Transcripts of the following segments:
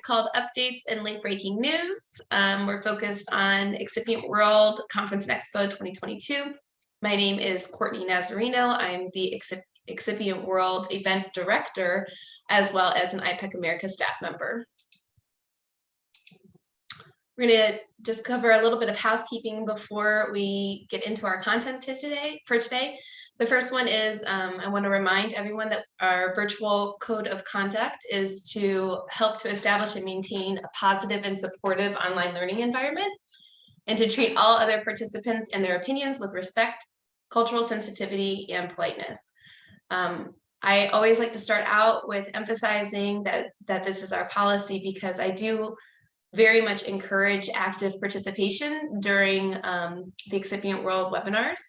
called Updates and Late Breaking News. We're focused on Excipient World Conference and Expo 2022. My name is Courtney Nazarino. I'm the Excipient World Event Director, as well as an IPEC America staff member. We're going to just cover a little bit of housekeeping before we get into our content today. The first one is I want to remind everyone that our virtual code of conduct is to help to establish and maintain a positive and supportive online learning environment, and to treat all other participants and their opinions with respect, cultural sensitivity, and politeness. I always like to start out with emphasizing that this is our policy, because I do very much encourage active participation during the Excipient World webinars.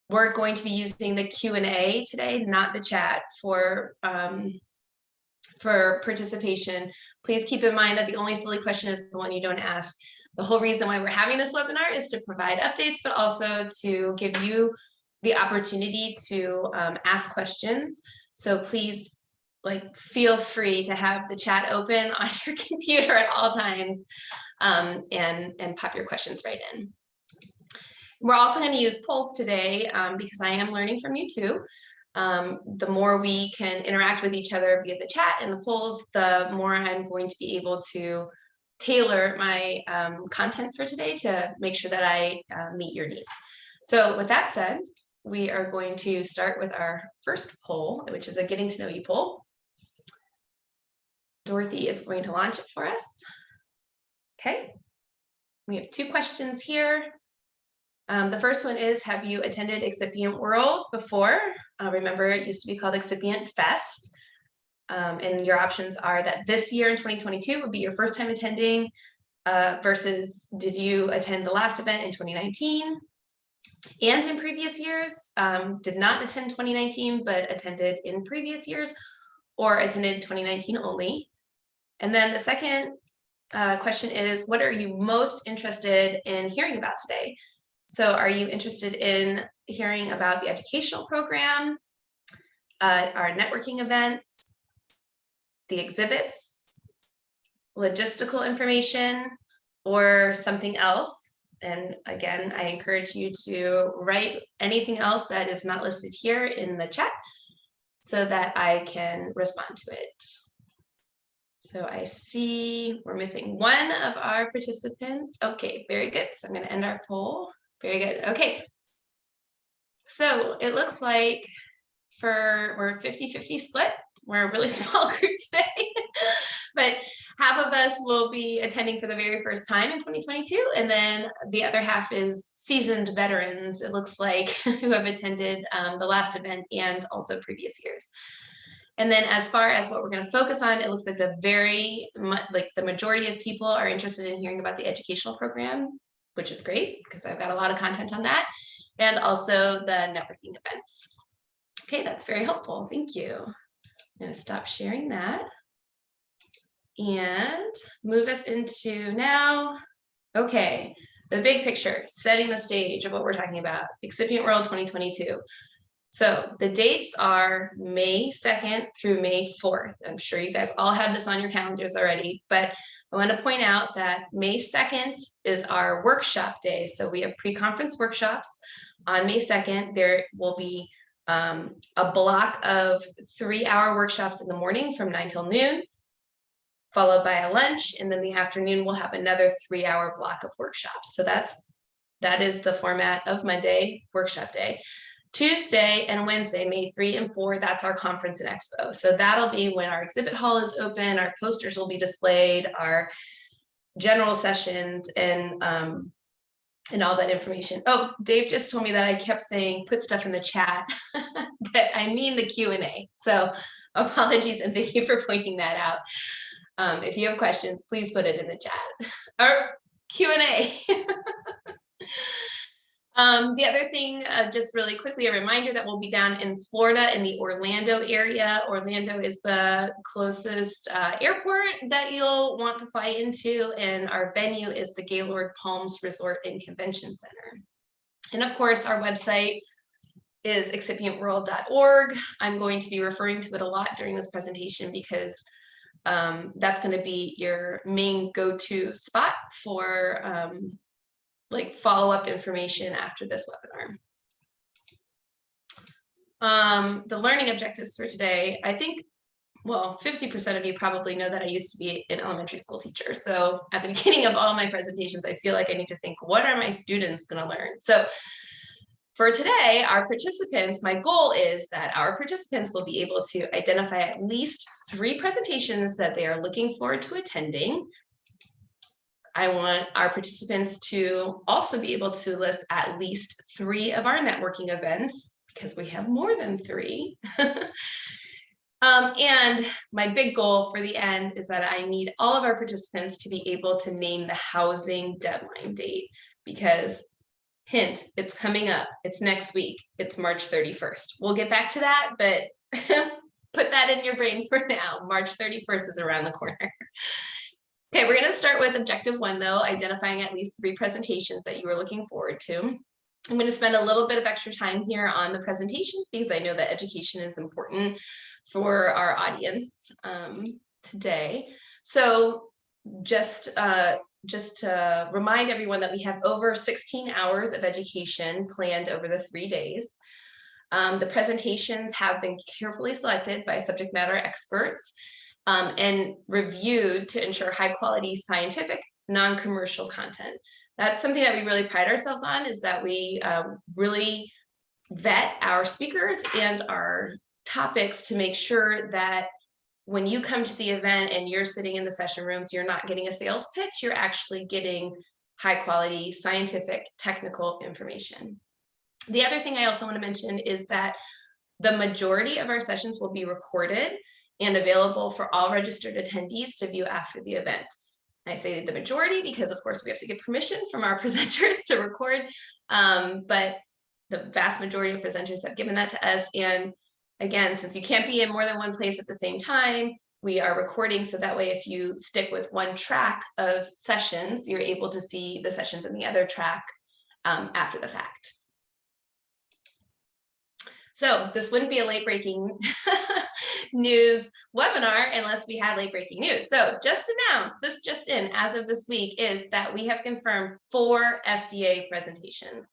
We're going to be using the Q&A today, not the chat, for participation. Please keep in mind that the only silly question is the one you don't ask. The whole reason why we're having this webinar is to provide updates, but also to give you the opportunity to ask questions. So please, feel free to have the chat open on your computer at all times, and pop your questions right in. We're also going to use polls today because I am learning from you too. The more we can interact with each other via the chat and the polls, the more I'm going to be able to tailor my content for today to make sure that I meet your needs. So with that said, we are going to start with our first poll, which is a getting to know you poll. Dorothy is going to launch it for us. Okay, we have two questions here. The first one is, have you attended Excipient World before? Remember, it used to be called Excipient Fest. And your options are that this year in 2022 would be your first time attending, versus did you attend the last event in 2019 and in previous years, did not attend 2019, but attended in previous years, or attended 2019 only. And then the second question is, what are you most interested in hearing about today? So are you interested in hearing about the educational program, our networking events, the exhibits, logistical information, or something else? And again, I encourage you to write anything else that is not listed here in the chat so that I can respond to it. So I see we're missing one of our participants. Okay, very good. So I'm going to end our poll. Very good. Okay. So it looks like we're 50-50 split. We're a really small group today, but half of us will be attending for the very first time in 2022. And then the other half is seasoned veterans, it looks like, who have attended the last event and also previous years. And then as far as what we're going to focus on, it looks like the majority of people are interested in hearing about the educational program, which is great because I've got a lot of content on that, and also the networking events. Okay, that's very helpful. Thank you. I'm going to stop sharing that and move us into now. Okay, the big picture, setting the stage of what we're talking about, Excipient World 2022. So the dates are May 2nd through May 4th. I'm sure you guys all have this on your calendars already, but I want to point out that May 2nd is our workshop day. So we have pre-conference workshops on May 2nd. There will be a block of 3-hour workshops in the morning from 9 till noon, followed by a lunch. And then the afternoon, we'll have another 3-hour block of workshops. So that is the format of Monday, workshop day. Tuesday and Wednesday, May 3 and 4, that's our conference and expo. So that'll be when our exhibit hall is open, our posters will be displayed, our general sessions, and all that information. Oh, Dave just told me that I kept saying put stuff in the chat, but I mean the Q&A. So apologies and thank you for pointing that out. If you have questions, please put it in the chat or Q&A. The other thing, just really quickly, a reminder that we'll be down in Florida in the Orlando area. Orlando is the closest airport that you'll want to fly into, and our venue is the Gaylord Palms Resort and Convention Center. And of course, our website is excipientworld.org. I'm going to be referring to it a lot during this presentation because that's going to be your main go-to spot for like follow-up information after this webinar. The learning objectives for today, I think, well, 50% of you probably know that I used to be an elementary school teacher. So at the beginning of all my presentations, I feel like I need to think, what are my students going to learn? So for today, our participants, my goal is that our participants will be able to identify at least 3 presentations that they are looking forward to attending. I want our participants to also be able to list at least 3 of our networking events, because we have more than 3. And my big goal for the end is that I need all of our participants to be able to name the housing deadline date, because hint, it's coming up. It's next week. It's March 31st. We'll get back to that, but put that in your brain for now. March 31st is around the corner. Okay, we're going to start with objective 1, though, identifying at least 3 presentations that you are looking forward to. I'm going to spend a little bit of extra time here on the presentations because I know that education is important for our audience today. So just to remind everyone that we have over 16 hours of education planned over the 3 days. The presentations have been carefully selected by subject matter experts and reviewed to ensure high quality scientific, non-commercial content. That's something that we really pride ourselves on, is that we really vet our speakers and our topics to make sure that when you come to the event and you're sitting in the session rooms, you're not getting a sales pitch, you're actually getting high quality scientific, technical information. The other thing I also want to mention is that the majority of our sessions will be recorded and available for all registered attendees to view after the event. I say the majority because, of course, we have to get permission from our presenters to record, but the vast majority of presenters have given that to us. And again, since you can't be in more than one place at the same time, we are recording, so that way if you stick with one track of sessions, you're able to see the sessions in the other track after the fact. So this wouldn't be a late-breaking news webinar unless we had late-breaking news. So just announced, this just in, as of this week, is that we have confirmed 4 FDA presentations.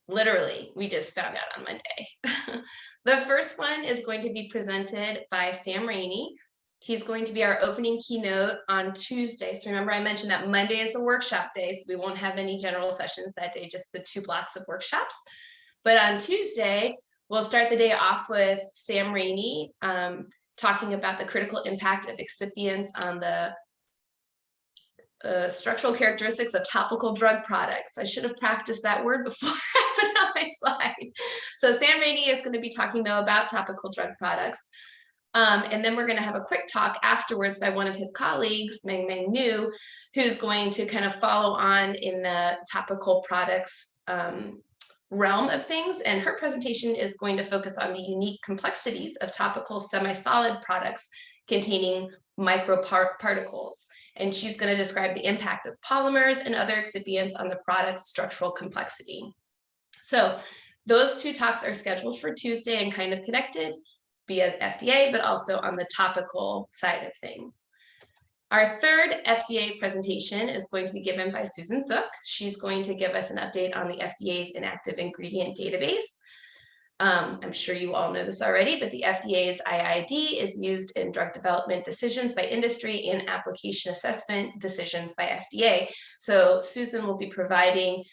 Literally, we just found out on Monday. The first one is going to be presented by Sam Rainey. He's going to be our opening keynote on Tuesday. So remember, I mentioned that Monday is a workshop day, so we won't have any general sessions that day, just the 2 blocks of workshops. But on Tuesday, we'll start the day off with Sam Rainey talking about the critical impact of excipients on the structural characteristics of topical drug products. I should have practiced that word before I put on my slide. So Sam Rainey is going to be talking, though, about topical drug products. And then we're going to have a quick talk afterwards by one of his colleagues, Meng Nu, who's going to kind of follow on in the topical products realm of things. And her presentation is going to focus on the unique complexities of topical semi-solid products containing microparticles. And she's going to describe the impact of polymers and other excipients on the product's structural complexity. So those 2 talks are scheduled for Tuesday and kind of connected via FDA, but also on the topical side of things. Our third FDA presentation is going to be given by Susan Zook. She's going to give us an update on the FDA's inactive ingredient database. I'm sure you all know this already, but the FDA's IID is used in drug development decisions by industry and application assessment decisions by FDA. So Susan will be providing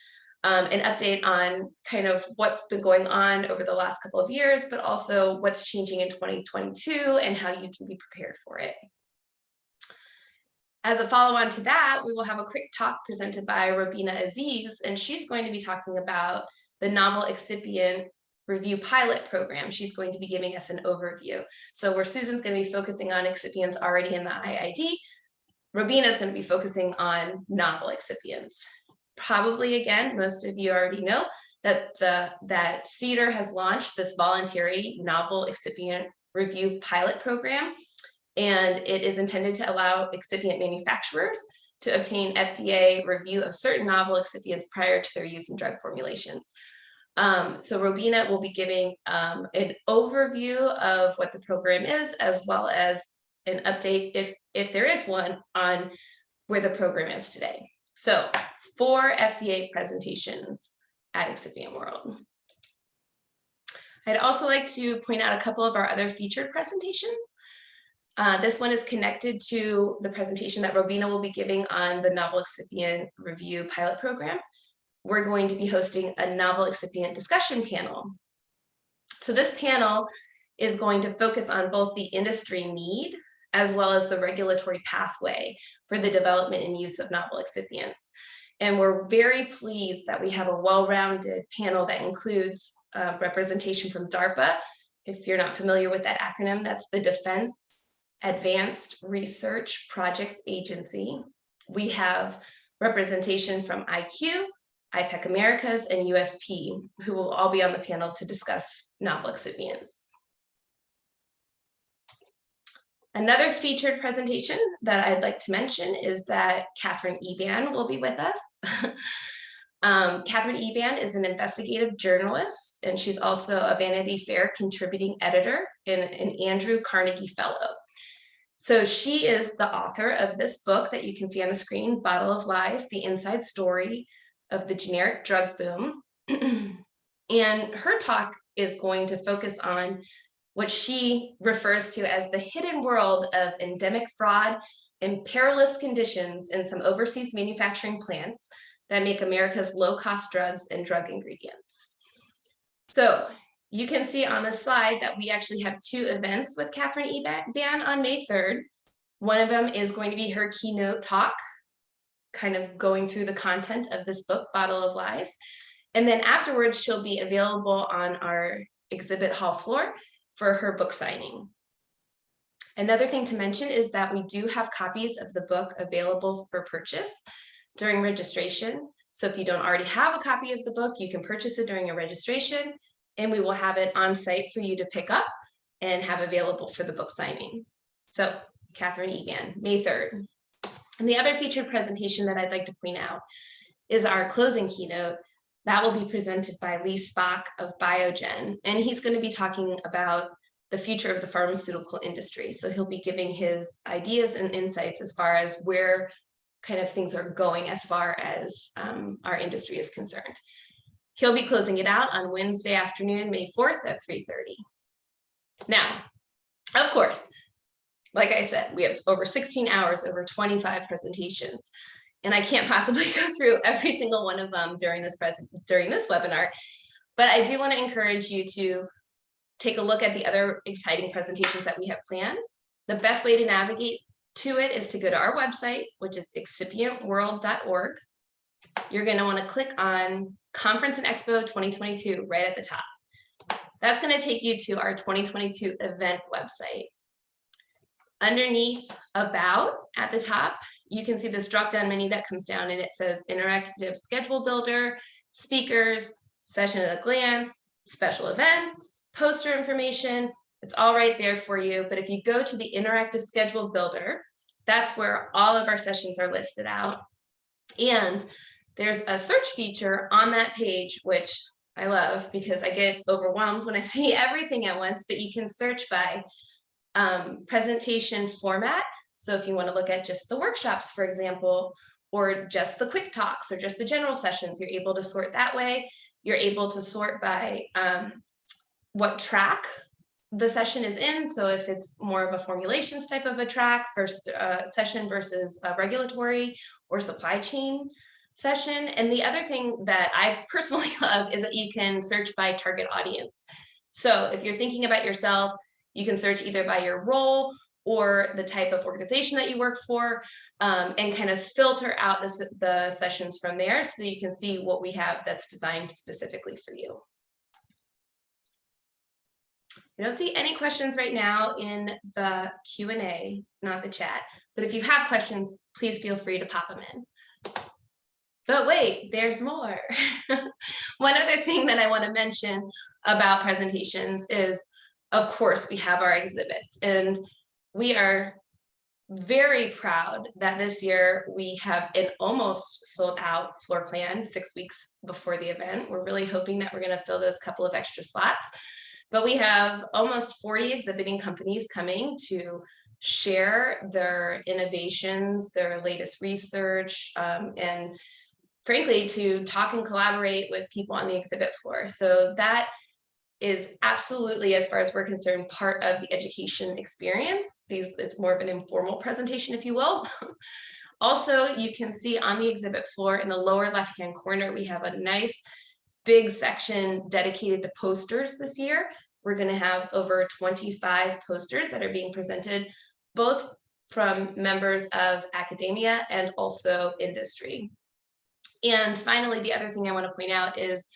an update on kind of what's been going on over the last couple of years, but also what's changing in 2022 and how you can be prepared for it. As a follow-on to that, we will have a quick talk presented by Robina Aziz, and she's going to be talking about the novel excipient review pilot program. She's going to be giving us an overview. So where Susan's going to be focusing on excipients already in the IID, Robina is going to be focusing on novel excipients. Probably, again, most of you already know that that CDER has launched this voluntary novel excipient review pilot program, and it is intended to allow excipient manufacturers to obtain FDA review of certain novel excipients prior to their use in drug formulations. So Robina will be giving an overview of what the program is, as well as an update, if there is one, on where the program is today. So 4 FDA presentations at Excipient World. I'd also like to point out a couple of our other featured presentations. This one is connected to the presentation that Robina will be giving on the Novel Excipient Review Pilot Program. We're going to be hosting a novel excipient discussion panel. So this panel is going to focus on both the industry need as well as the regulatory pathway for the development and use of novel excipients. And we're very pleased that we have a well-rounded panel that includes representation from DARPA. If you're not familiar with that acronym, that's the Defense Advanced Research Projects Agency. We have representation from IQ, IPEC Americas, and USP, who will all be on the panel to discuss novel excipients. Another featured presentation that I'd like to mention is that Catherine Eban will be with us. Catherine Eban is an investigative journalist, and she's also a Vanity Fair contributing editor and an Andrew Carnegie Fellow. So she is the author of this book that you can see on the screen, Bottle of Lies, The Inside Story of the Generic Drug Boom. And her talk is going to focus on what she refers to as the hidden world of endemic fraud and perilous conditions in some overseas manufacturing plants that make America's low-cost drugs and drug ingredients. So you can see on the slide that we actually have 2 events with Catherine Eban on May 3rd. One of them is going to be her keynote talk, kind of going through the content of this book, Bottle of Lies. And then afterwards, she'll be available on our exhibit hall floor for her book signing. Another thing to mention is that we do have copies of the book available for purchase during registration. So if you don't already have a copy of the book, you can purchase it during your registration, and we will have it on site for you to pick up and have available for the book signing. So Catherine Eban, May 3rd. And the other featured presentation that I'd like to point out is our closing keynote. That will be presented by Lee Spock of Biogen, and he's going to be talking about the future of the pharmaceutical industry. So he'll be giving his ideas and insights as far as where kind of things are going as far as our industry is concerned. He'll be closing it out on Wednesday afternoon, May 4th at 3:30. Now, of course, like I said, we have over 16 hours, over 25 presentations. And I can't possibly go through every single one of them during this webinar, but I do want to encourage you to take a look at the other exciting presentations that we have planned. The best way to navigate to it is to go to our website, which is excipientworld.org. You're going to want to click on Conference and Expo 2022 right at the top. That's going to take you to our 2022 event website. Underneath About at the top, you can see this drop-down menu that comes down, and it says Interactive Schedule Builder, Speakers, Session at a Glance, Special Events, Poster Information. It's all right there for you. But if you go to the Interactive Schedule Builder, that's where all of our sessions are listed out. And there's a search feature on that page, which I love because I get overwhelmed when I see everything at once, but you can search by presentation format. So if you want to look at just the workshops, for example, or just the quick talks or just the general sessions, you're able to sort that way. You're able to sort by what track the session is in. So if it's more of a formulations type of a track first session versus a regulatory or supply chain session. And the other thing that I personally love is that you can search by target audience. So if you're thinking about yourself, you can search either by your role or the type of organization that you work for, and kind of filter out the sessions from there so you can see what we have that's designed specifically for you. I don't see any questions right now in the Q&A, not the chat, but if you have questions, please feel free to pop them in. But wait, there's more. One other thing that I want to mention about presentations is, of course, we have our exhibits, and we are very proud that this year we have an almost sold out floor plan 6 weeks before the event. We're really hoping that we're going to fill those couple of extra slots, but we have almost 40 exhibiting companies coming to share their innovations, their latest research, and frankly, to talk and collaborate with people on the exhibit floor. So that is absolutely, as far as we're concerned, part of the education experience. It's more of an informal presentation, if you will. Also, you can see on the exhibit floor in the lower left-hand corner, we have a nice big section dedicated to posters this year. We're going to have over 25 posters that are being presented, both from members of academia and also industry. And finally, the other thing I want to point out is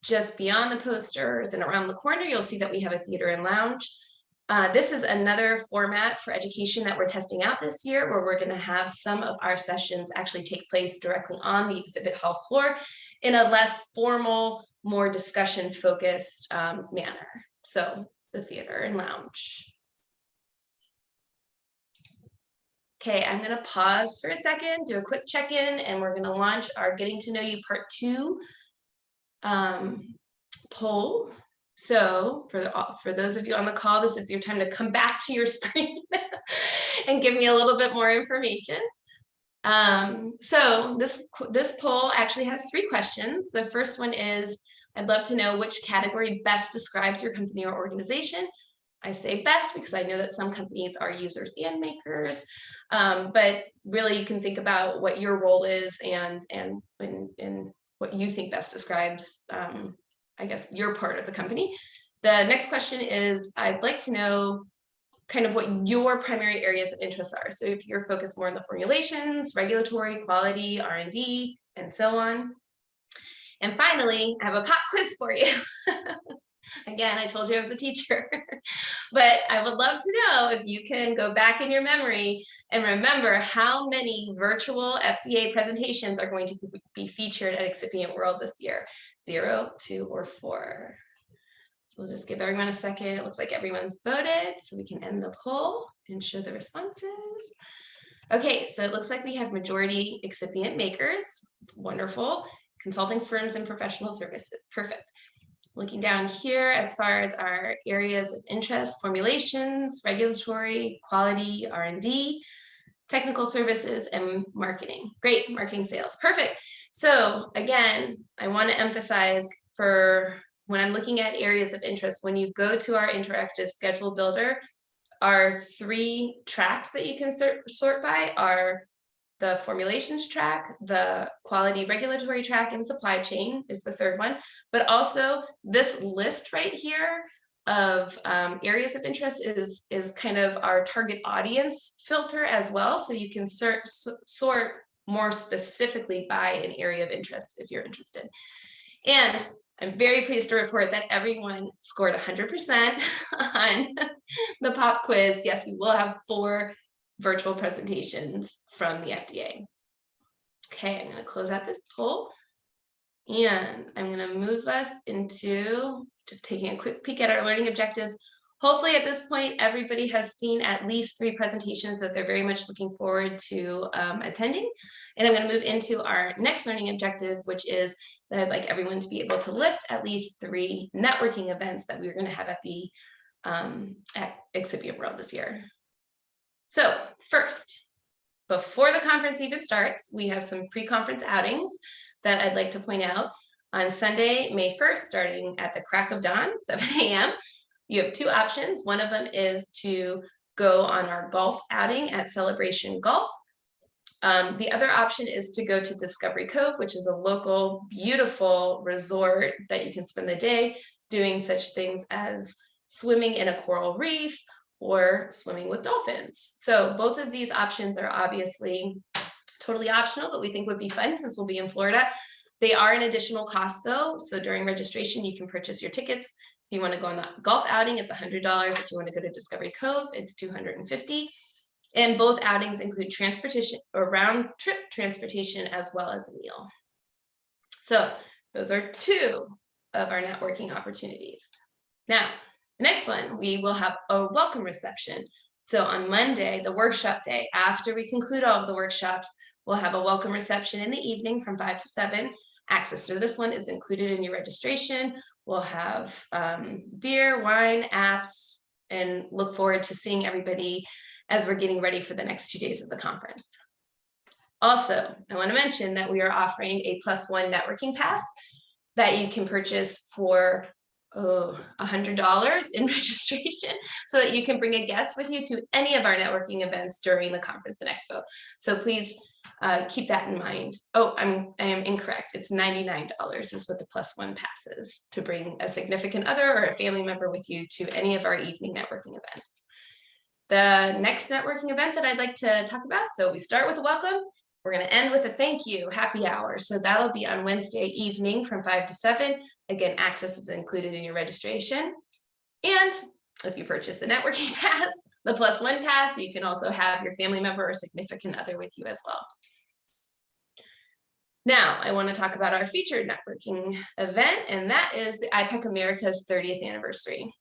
just beyond the posters and around the corner, you'll see that we have a theater and lounge. This is another format for education that we're testing out this year, where we're going to have some of our sessions actually take place directly on the exhibit hall floor in a less formal, more discussion-focused manner. So the theater and lounge. Okay, I'm going to pause for a second, do a quick check-in, and we're going to launch our Getting to Know You Part 2 poll. So for those of you on the call, this is your time to come back to your screen and give me a little bit more information. So this poll actually has 3 questions. The first one is, I'd love to know which category best describes your company or organization. I say best because I know that some companies are users and makers, but really you can think about what your role is and what you think best describes, I guess, your part of the company. The next question is, I'd like to know kind of what your primary areas of interest are. So if you're focused more on the formulations, regulatory, quality, R&D, and so on. And finally, I have a pop quiz for you. Again, I told you I was a teacher, but I would love to know if you can go back in your memory and remember how many virtual FDA presentations are going to be featured at Excipient World this year. 0, 2, or 4. So we'll just give everyone a second. It looks like everyone's voted, so we can end the poll and show the responses. Okay, so it looks like we have majority excipient makers. It's wonderful. Consulting firms and professional services. Perfect. Looking down here, as far as our areas of interest, formulations, regulatory, quality, R&D, technical services, and marketing. Great, marketing, sales, perfect. So again, I want to emphasize, for when I'm looking at areas of interest, when you go to our interactive schedule builder, our 3 tracks that you can sort by are the formulations track, the quality regulatory track, and supply chain is the 3rd one. But also this list right here of areas of interest is kind of our target audience filter as well. So you can sort more specifically by an area of interest if you're interested. And I'm very pleased to report that everyone scored 100% on the pop quiz. Yes, we will have 4 virtual presentations from the FDA. Okay, I'm going to close out this poll, and I'm going to move us into just taking a quick peek at our learning objectives. Hopefully at this point, everybody has seen at least 3 presentations that they're very much looking forward to attending. And I'm going to move into our next learning objective, which is that I'd like everyone to be able to list at least 3 networking events that we're going to have at the at Excipient World this year. So first, before the conference even starts, we have some pre-conference outings that I'd like to point out. On Sunday, May 1st, starting at the crack of dawn, 7 a.m., you have 2 options. One of them is to go on our golf outing at Celebration Golf. The other option is to go to Discovery Cove, which is a local, beautiful resort that you can spend the day doing such things as swimming in a coral reef or swimming with dolphins. So both of these options are obviously totally optional, but we think would be fun since we'll be in Florida. They are an additional cost though. So during registration, you can purchase your tickets. If you want to go on the golf outing, it's $100. If you want to go to Discovery Cove, it's $250. And both outings include transportation or round trip transportation as well as a meal. So those are 2 of our networking opportunities. Now, the next one, we will have a welcome reception. So on Monday, the workshop day, after we conclude all of the workshops, we'll have a welcome reception in the evening from 5 to 7. Access to this one is included in your registration. We'll have beer, wine, apps, and look forward to seeing everybody as we're getting ready for the next 2 days of the conference. Also, I want to mention that we are offering a +1 networking pass that you can purchase for $100 in registration, so that you can bring a guest with you to any of our networking events during the conference and expo. So please keep that in mind. Oh, I am incorrect. It's $99 is what the +1 pass is, to bring a significant other or a family member with you to any of our evening networking events. The next networking event that I'd like to talk about, so we start with a welcome. We're going to end with a thank you happy hour. So that'll be on Wednesday evening from 5 to 7. Again, access is included in your registration. And if you purchase the networking pass, the +1 pass, you can also have your family member or significant other with you as well. Now, I want to talk about our featured networking event, and that is the IPEC America's 30th anniversary.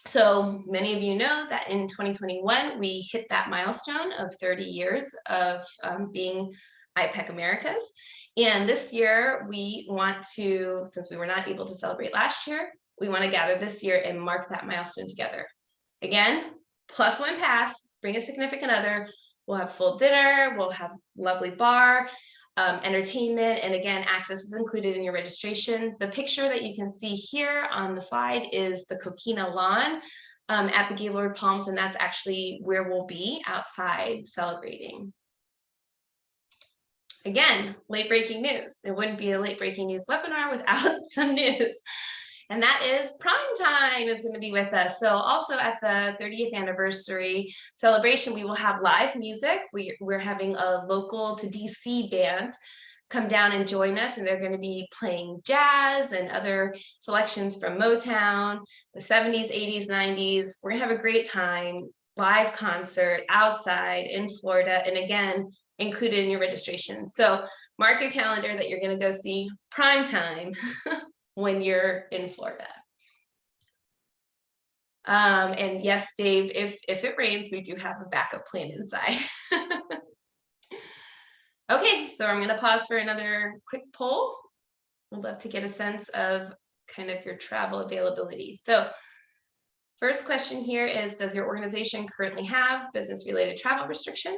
So many of you know that in 2021, we hit that milestone of 30 years of being IPEC Americas. And this year, we want to, since we were not able to celebrate last year, we want to gather this year and mark that milestone together. Again, +1 pass, bring a significant other. We'll have full dinner, we'll have lovely bar, entertainment, and again, access is included in your registration. The picture that you can see here on the slide is the Coquina lawn at the Gaylord Palms, and that's actually where we'll be outside celebrating. Again, late breaking news. There wouldn't be a late breaking news webinar without some news. And that is Prime Time is going to be with us. So also at the 30th anniversary celebration, we will have live music. We're having a local to DC band come down and join us, and they're going to be playing jazz and other selections from Motown, the 70s, 80s, 90s. We're going to have a great time, live concert outside in Florida, and again, included in your registration. So mark your calendar that you're going to go see Prime Time when you're in Florida. And yes, Dave, if it rains, we do have a backup plan inside. Okay, so I'm gonna pause for another quick poll. I'd love to get a sense of kind of your travel availability. So first question here is, does your organization currently have business-related travel restrictions?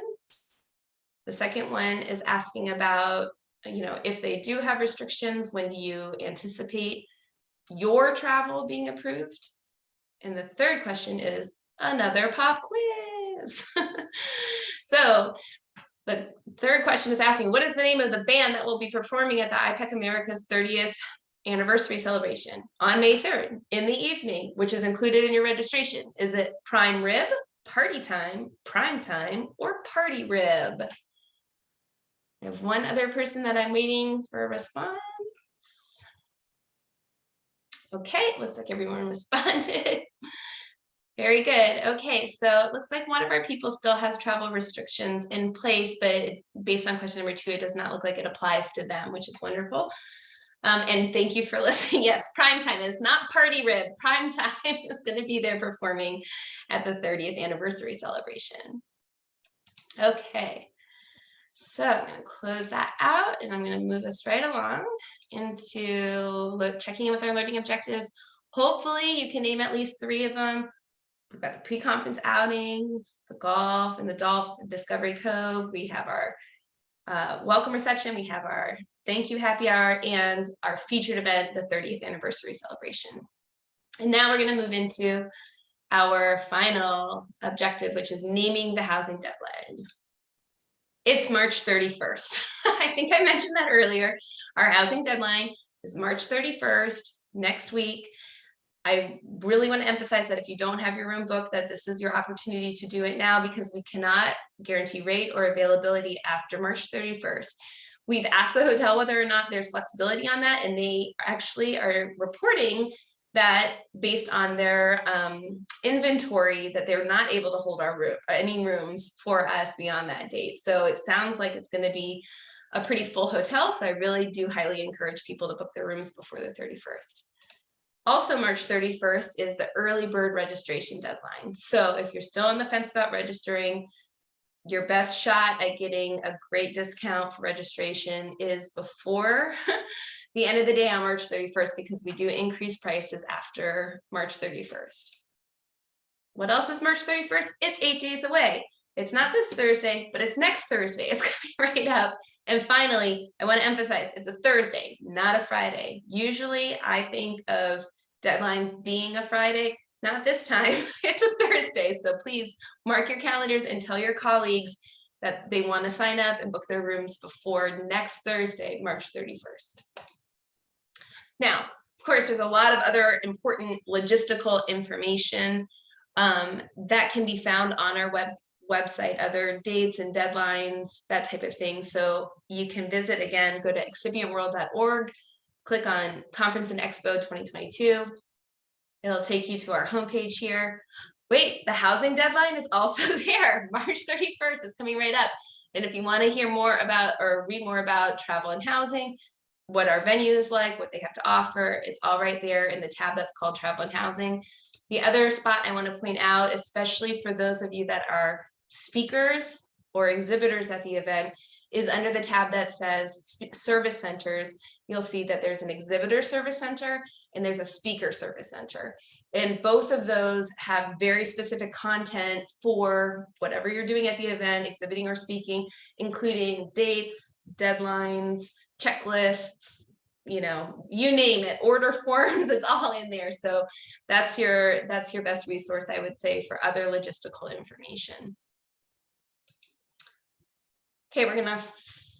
The second one is asking about, if they do have restrictions, when do you anticipate your travel being approved? And the third question is another pop quiz. So the third question is asking, what is the name of the band that will be performing at the IPEC America's 30th anniversary celebration on May 3rd in the evening, which is included in your registration? Is it Prime Rib, Party Time, Prime Time, or Party Rib? I have one other person that I'm waiting for a response. Okay, looks like everyone responded. Very good. Okay, so it looks like one of our people still has travel restrictions in place, but based on question number 2, it does not look like it applies to them, which is wonderful. And thank you for listening. Yes, Prime Time is not Party Rib. Prime Time is going to be there performing at the 30th anniversary celebration. Okay. So I'm going to close that out, and I'm going to move us right along into checking in with our learning objectives. Hopefully you can name at least 3 of them. We've got the pre-conference outings, the golf, and the Discovery Cove. We have our welcome reception. We have our thank you happy hour, and our featured event, the 30th anniversary celebration. And now we're going to move into our final objective, which is naming the housing deadline. It's March 31st. I think I mentioned that earlier. Our housing deadline is March 31st, next week. I really want to emphasize that if you don't have your room booked, that this is your opportunity to do it now, because we cannot guarantee rate or availability after March 31st. We've asked the hotel whether or not there's flexibility on that, and they actually are reporting that based on their inventory, that they're not able to hold any rooms for us beyond that date. So it sounds like it's going to be a pretty full hotel. So I really do highly encourage people to book their rooms before the 31st. Also, March 31st is the early bird registration deadline. So if you're still on the fence about registering, your best shot at getting a great discount for registration is before the end of the day on March 31st, because we do increase prices after March 31st. What else is March 31st? It's 8 days away. It's not this Thursday, but it's next Thursday. It's going to be right up. And finally, I want to emphasize it's a Thursday, not a Friday. Usually I think of deadlines being a Friday. Not this time. It's a Thursday. So please mark your calendars and tell your colleagues that they want to sign up and book their rooms before next Thursday, March 31st. Now, of course, there's a lot of other important logistical information that can be found on our website, other dates and deadlines, that type of thing. So you can visit again, go to excipientworld.org, click on Conference and Expo 2022. It'll take you to our homepage here. Wait, the housing deadline is also there, March 31st, it's coming right up. And if you want to hear more about or read more about travel and housing, what our venue is like, what they have to offer, it's all right there in the tab that's called Travel and Housing. The other spot I want to point out, especially for those of you that are speakers or exhibitors at the event, is under the tab that says Service Centers. You'll see that there's an exhibitor service center and there's a speaker service center. And both of those have very specific content for whatever you're doing at the event, exhibiting or speaking, including dates, deadlines, checklists, you know, you name it, order forms, it's all in there. So that's your best resource, I would say, for other logistical information. Okay, we're gonna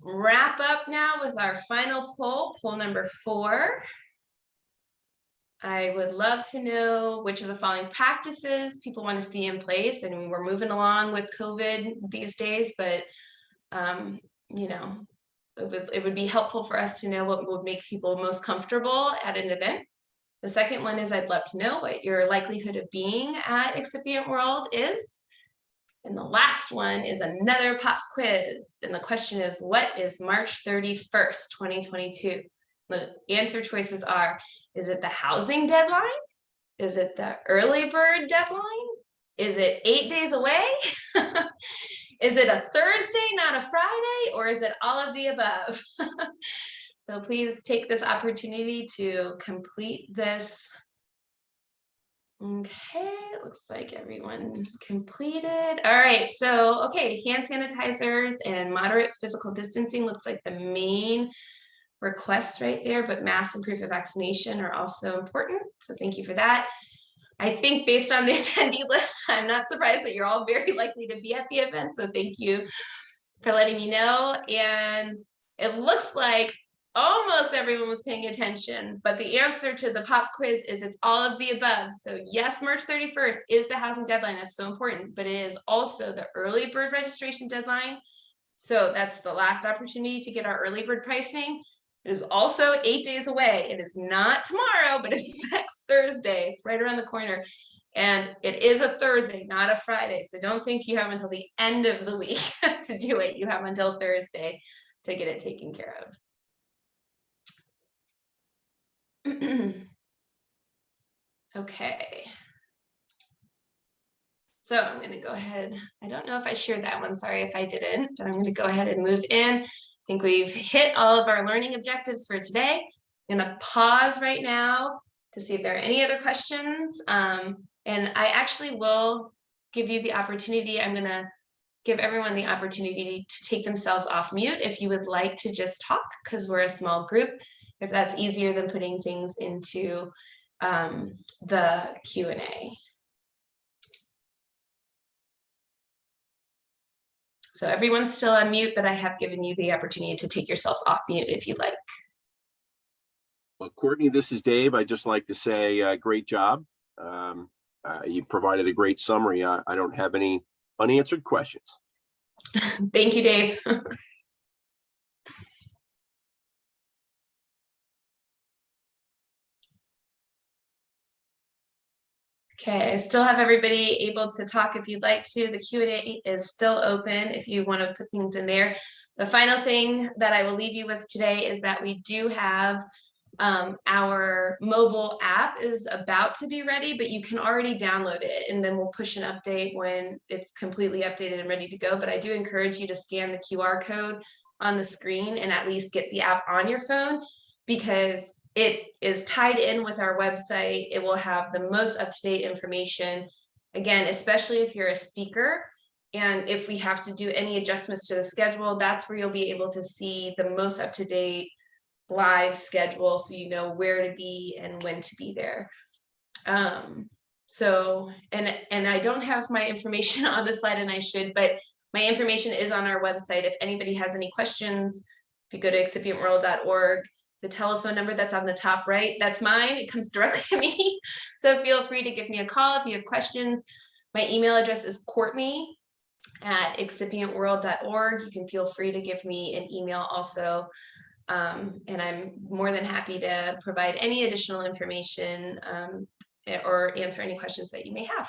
wrap up now with our final poll number 4. I would love to know which of the following practices people want to see in place. And we're moving along with COVID these days, but you know, it would be helpful for us to know what would make people most comfortable at an event. The second one is I'd love to know what your likelihood of being at Excipient World is. And the last one is another pop quiz. And the question is, what is March 31st, 2022? The answer choices are, is it the housing deadline? Is it the early bird deadline? Is it 8 days away? Is it a Thursday, not a Friday? Or is it all of the above? So please take this opportunity to complete this. Okay, looks like everyone completed. All right, so, okay, hand sanitizers and moderate physical distancing looks like the main requests right there, but masks and proof of vaccination are also important. So thank you for that. I think based on the attendee list, I'm not surprised that you're all very likely to be at the event. So thank you for letting me know. And it looks like almost everyone was paying attention, but the answer to the pop quiz is it's all of the above. So yes, March 31st is the housing deadline. That's so important, but it is also the early bird registration deadline. So that's the last opportunity to get our early bird pricing. It is also 8 days away. It is not tomorrow, but it's next Thursday. It's right around the corner. And it is a Thursday, not a Friday. So don't think you have until the end of the week to do it. You have until Thursday to get it taken care of. Okay. So I'm going to go ahead. I don't know if I shared that one. Sorry if I didn't, but I'm going to go ahead and move in. I think we've hit all of our learning objectives for today. I'm going to pause right now to see if there are any other questions. And I actually will give you the opportunity. I'm going to give everyone the opportunity to take themselves off mute if you would like to just talk, because we're a small group, if that's easier than putting things into the Q&A. So everyone's still on mute, but I have given you the opportunity to take yourselves off mute if you'd like. Well, Courtney, this is Dave. I'd just like to say great job. You provided a great summary. I don't have any unanswered questions. Thank you, Dave. Okay, I still have everybody able to talk if you'd like to. The Q&A is still open if you want to put things in there. The final thing that I will leave you with today is that we do have our mobile app is about to be ready, but you can already download it, and then we'll push an update when it's completely updated and ready to go. But I do encourage you to scan the QR code on the screen and at least get the app on your phone, because it is tied in with our website. It will have the most up-to-date information. Again, especially if you're a speaker, and if we have to do any adjustments to the schedule, that's where you'll be able to see the most up-to-date live schedule, so you know where to be and when to be there. So, and I don't have my information on the slide, and I should, but my information is on our website. If anybody has any questions, if you go to excipientworld.org, the telephone number that's on the top right, that's mine. It comes directly to me. So feel free to give me a call if you have questions. My email address is Courtney@excipientworld.org. You can feel free to give me an email also. And I'm more than happy to provide any additional information or answer any questions that you may have.